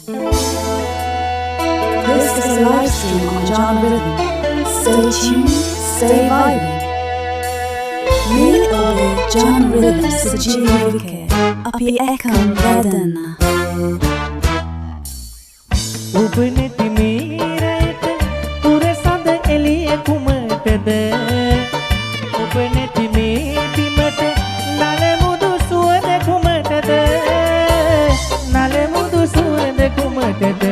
This is a live stream on John Rhythm. Stay tuned, stay vibing. මේ ඔබේ John Rhythm සජීවිකේ අපි එකම වදන. ඔබ නැති මේරයට පුරසඳ එළිය කුමටද? ඔබ නැති මේ බිමට නලමුදු සුවඳ කුමටද? නලමුදු සුවඳ කුමටද?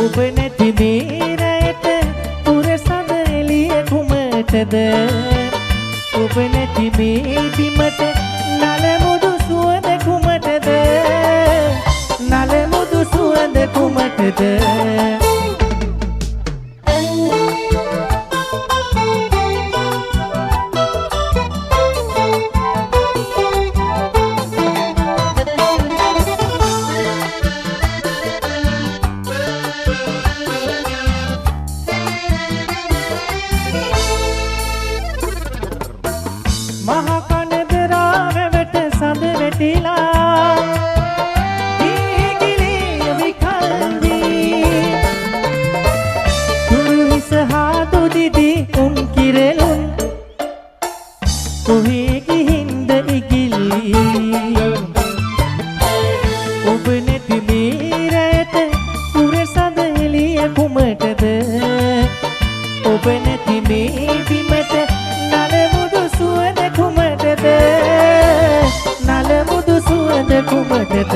ඔබ නැති මේරයට පුරසඳ එළිය කුමටද? ඔබ නැති මේ බිමට නලමුදු සුවඳ කුමටද? නලමුදු සුවඳ කුමටද? මහා කනදරාවට සඳ වැටිලා දීගිලේ විකල්වී තුරුහිස හාදු දිදී උන් කිරලුන් කොහේ ගිහින්ද ඉගිල්ලී ඔබ නැති මේ රැයට පුරසඳ එළිය කුමටද? ඔබ නැති මේ බිමට නලමුදු සුවඳ කුමටද? නලමුදු සුවඳ කුමටද?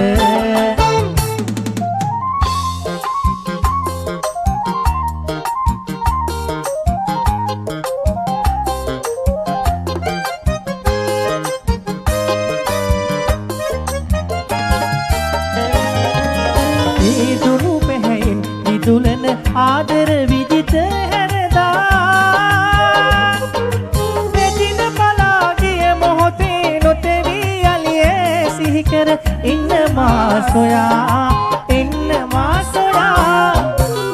ඒ දුනු පැහැයෙන් විදුලන ආදර විජිත හැරදා වැටින බලාගිය මොහොතේ නොතෙවී අලියේ සිහි කර ඉන්න මා සොයා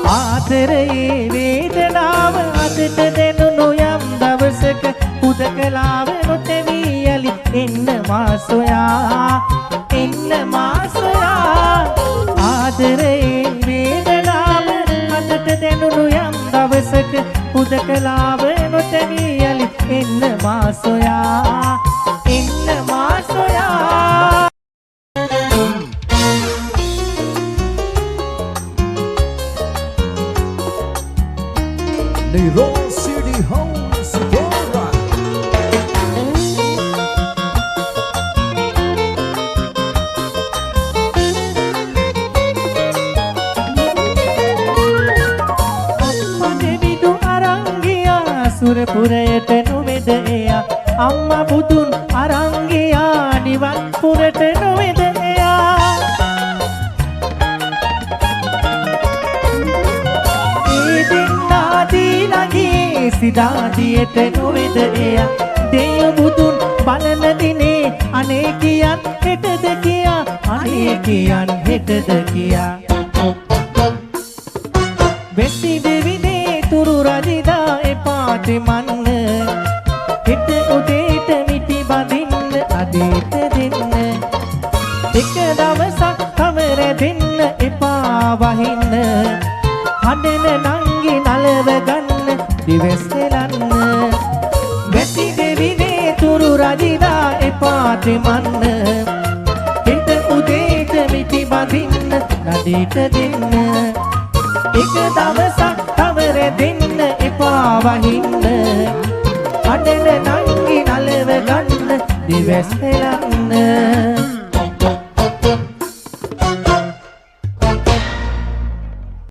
ආදරයේ වේදනාව අදට දෙනුණු යම් දවසක හුදකලාව නොතෙවී අලි එන්න මා සොයා ආදරයේ වේදනාව අදට දෙනුණු යම් දවසක හුදකලාව නොතෙවී අලි එන්න මා සොයා Nero City Homes Bora. දෙවිදු අරංගියා සුරපුරයට නොවේද එයා අම්මා බුදුන් අරංගියා නිවන් පුරට නොවේද එයා ඒ දෙන්නා දීලගේ සිතාදියට නොවේද එයා දෙය බුදුන් බලන දිනේ අනේ කියන් හෙටද කියා අනේ කියන් හෙටද කියා වෙසි දෙවිනේ තුරු රජිදා එපාට මන්න හෙට උදේට මිටි බඳින්න අදේට දෙන්න එක දවසක් කවර දෙන්න එපා වහින්න හඬන නංගි නලව ගන්න දිවස් දෙලන්න වෙසි දෙවිනේ තුරු රජිදා එපාට මන්න හෙට උදේට මිටි බඳින්න අදේට දෙන්න එක දවසක් කවර දෙන්න එපා වහින්න අඩන නංගි නලව ගන්න දිවස් හෙලන්න